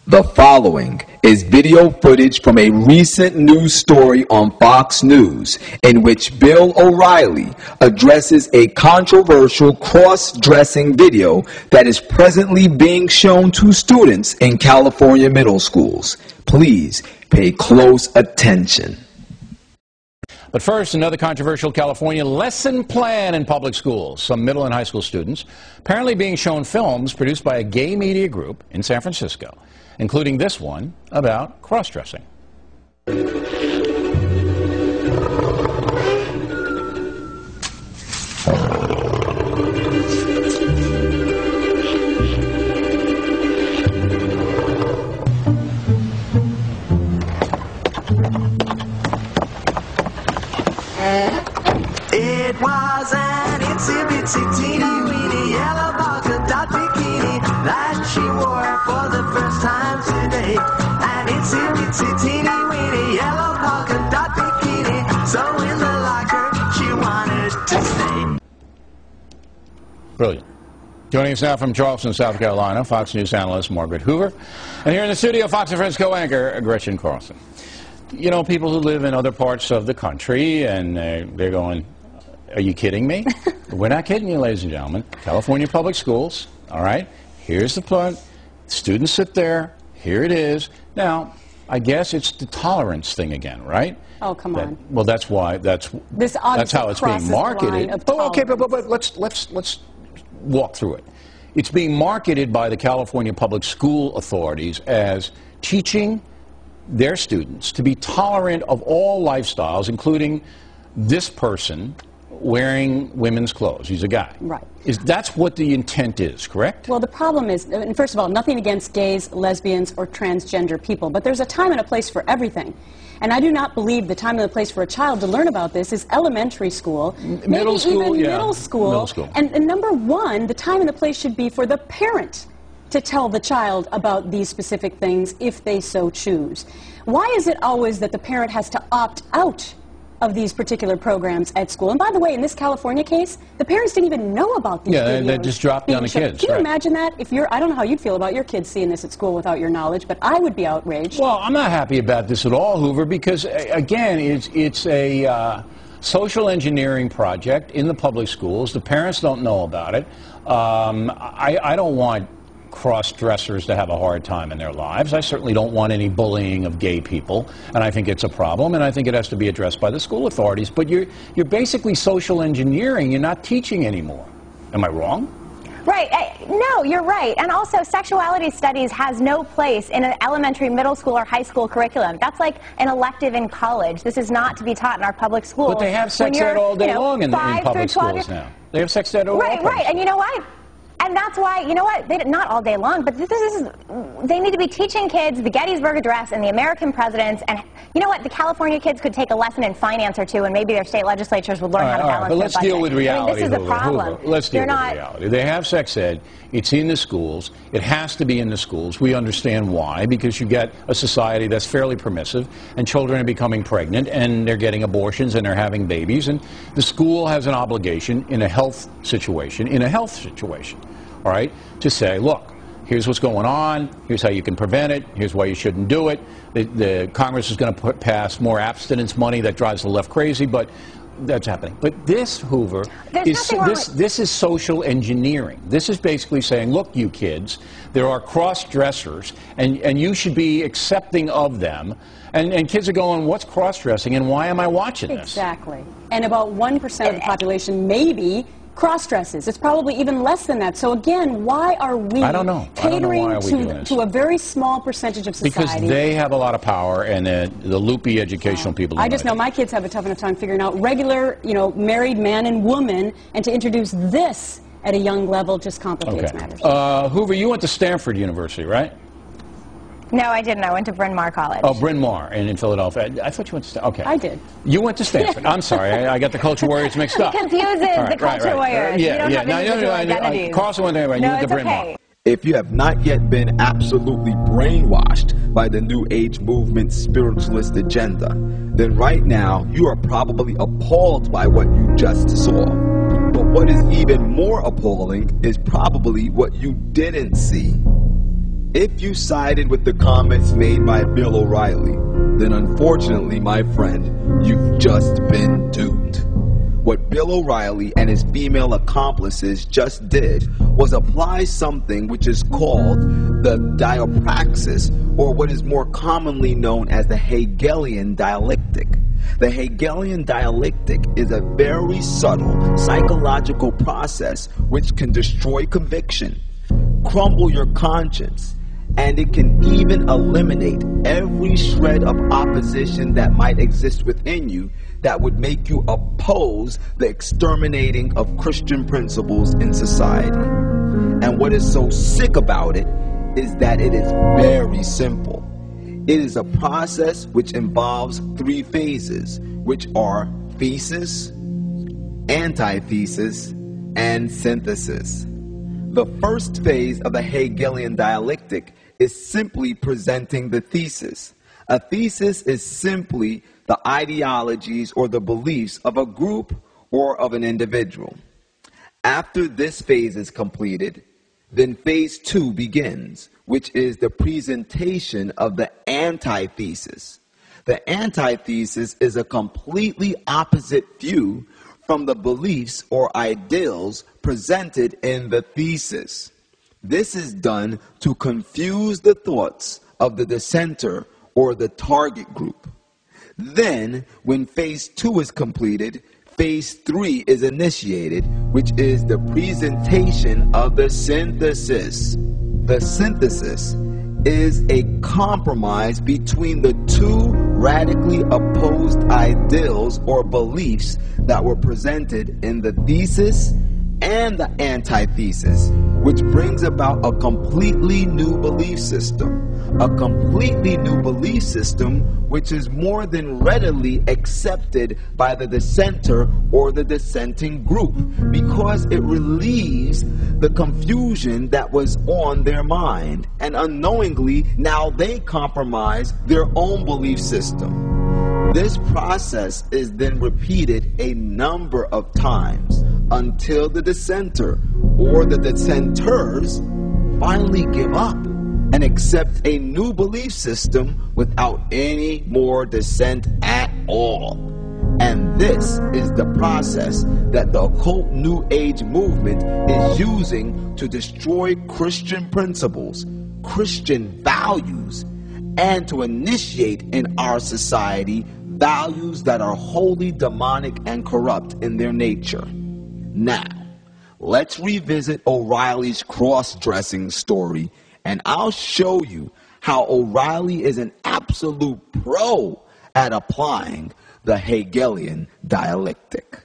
The following is video footage from a recent news story on Fox News in which Bill O'Reilly addresses a controversial cross-dressing video that is presently being shown to students in California middle schools. Please pay close attention. But first, another controversial California lesson plan in public schools. Some middle and high school students apparently being shown films produced by a gay media group in San Francisco, including this one about cross-dressing. It was an itsy-bitsy teeny-weeny yellow polka dot bikini that she wore for the first time today. An itsy-bitsy teeny-weeny yellow polka dot bikini, so in the locker she wanted to stay. Brilliant. Joining us now from Charleston, South Carolina, Fox News analyst Margaret Hoover. And here in the studio, Fox and Friends co-anchor Gretchen Carlson. You know, people who live in other parts of the country, and they're going, are you kidding me? We're not kidding you, ladies and gentlemen. California public schools, all right? Here's the plan. Students sit there. Here it is. Now, I guess it's the tolerance thing again, right? Oh, come on. Well, that's why, that's how it's being marketed. Oh, okay, but let's walk through it. It's being marketed by the California public school authorities as teaching their students to be tolerant of all lifestyles, including this person wearing women's clothes. He's a guy. Right. That's what the intent is, correct? Well, the problem is, and first of all, nothing against gays, lesbians, or transgender people, but there's a time and a place for everything. And I do not believe the time and the place for a child to learn about this is elementary school, middle school, even middle school. Middle school. And number one, the time and the place should be for the parent to tell the child about these specific things if they so choose. Why is it always that the parent has to opt out of these particular programs at school? And by the way, in this California case, the parents didn't even know about these videos. Yeah, they just dropped down the kids. Can you imagine that? If you're, I don't know how you'd feel about your kids seeing this at school without your knowledge, but I would be outraged. Well, I'm not happy about this at all, Hoover, because, again, it's a social engineering project in the public schools. The parents don't know about it. I don't want cross-dressers to have a hard time in their lives. I certainly don't want any bullying of gay people, and I think it's a problem, and I think it has to be addressed by the school authorities. But you're basically social engineering. You're not teaching anymore. Am I wrong? Right. No, you're right. And also, sexuality studies has no place in an elementary, middle school, or high school curriculum. That's like an elective in college. This is not to be taught in our public schools. But they have sex ed all day long in public schools now. They have sex ed all day long. Right. And you know what? And that's why, you know what, not all day long, but they need to be teaching kids the Gettysburg Address and the American presidents, and you know what, the California kids could take a lesson in finance or two, and maybe their state legislatures would learn how to balance their budget. But let's deal with reality. I mean, this is the problem. Let's deal with reality. They have sex ed. It's in the schools. It has to be in the schools. We understand why, because you get a society that's fairly permissive, and children are becoming pregnant, and they're getting abortions, and they're having babies, and the school has an obligation in a health situation, all right, to say, look, here's what's going on, here's how you can prevent it, here's why you shouldn't do it. The Congress is going to pass more abstinence money that drives the left crazy, but that's happening. But this, Hoover, this is social engineering. This is basically saying, look, you kids, there are cross-dressers, and you should be accepting of them. And kids are going, what's cross-dressing, and why am I watching this? Exactly. And about 1% of the population maybe cross-dresses. It's probably even less than that. So again, why are we catering to a very small percentage of society? Because they have a lot of power, and the loopy educational people don't. I just know my kids have a tough enough time figuring out regular, married man and woman, and to introduce this at a young level just complicates matters. Hoover, you went to Stanford University, right? No, I didn't. I went to Bryn Mawr College. Oh, Bryn Mawr in Philadelphia. I thought you went to Stanford. Okay. I did. You went to Stanford. I'm sorry. I got the culture warriors mixed up. It confuses the culture warriors. Yeah, you don't have individual identities. Carlson went there, right? You went to Bryn Mawr. If you have not yet been absolutely brainwashed by the New Age movement spiritualist agenda, then right now you are probably appalled by what you just saw. But what is even more appalling is probably what you didn't see. If you sided with the comments made by Bill O'Reilly, then unfortunately, my friend, you've just been duped. What Bill O'Reilly and his female accomplices just did was apply something which is called the diapraxis, or what is more commonly known as the Hegelian dialectic. The Hegelian dialectic is a very subtle psychological process which can destroy conviction, crumble your conscience, and it can even eliminate every shred of opposition that might exist within you that would make you oppose the exterminating of Christian principles in society. And what is so sick about it is that it is very simple. It is a process which involves three phases, which are thesis, antithesis, and synthesis. The first phase of the Hegelian dialectic is simply presenting the thesis. A thesis is simply the ideologies or the beliefs of a group or of an individual. After this phase is completed, then phase 2 begins, which is the presentation of the antithesis. The antithesis is a completely opposite view from the beliefs or ideals presented in the thesis. This is done to confuse the thoughts of the dissenter or the target group. Then, when phase 2 is completed, phase 3 is initiated, which is the presentation of the synthesis. The synthesis is a compromise between the two radically opposed ideals or beliefs that were presented in the thesis and the antithesis, which brings about a completely new belief system. A completely new belief system which is more than readily accepted by the dissenter or the dissenting group, because it relieves the confusion that was on their mind, and unknowingly now they compromise their own belief system. This process is then repeated a number of times until the dissenter or the dissenters finally give up and accept a new belief system without any more dissent at all. And this is the process that the occult New Age movement is using to destroy Christian principles, Christian values, and to initiate in our society values that are wholly demonic and corrupt in their nature. Now, let's revisit O'Reilly's cross-dressing story, and I'll show you how O'Reilly is an absolute pro at applying the Hegelian dialectic.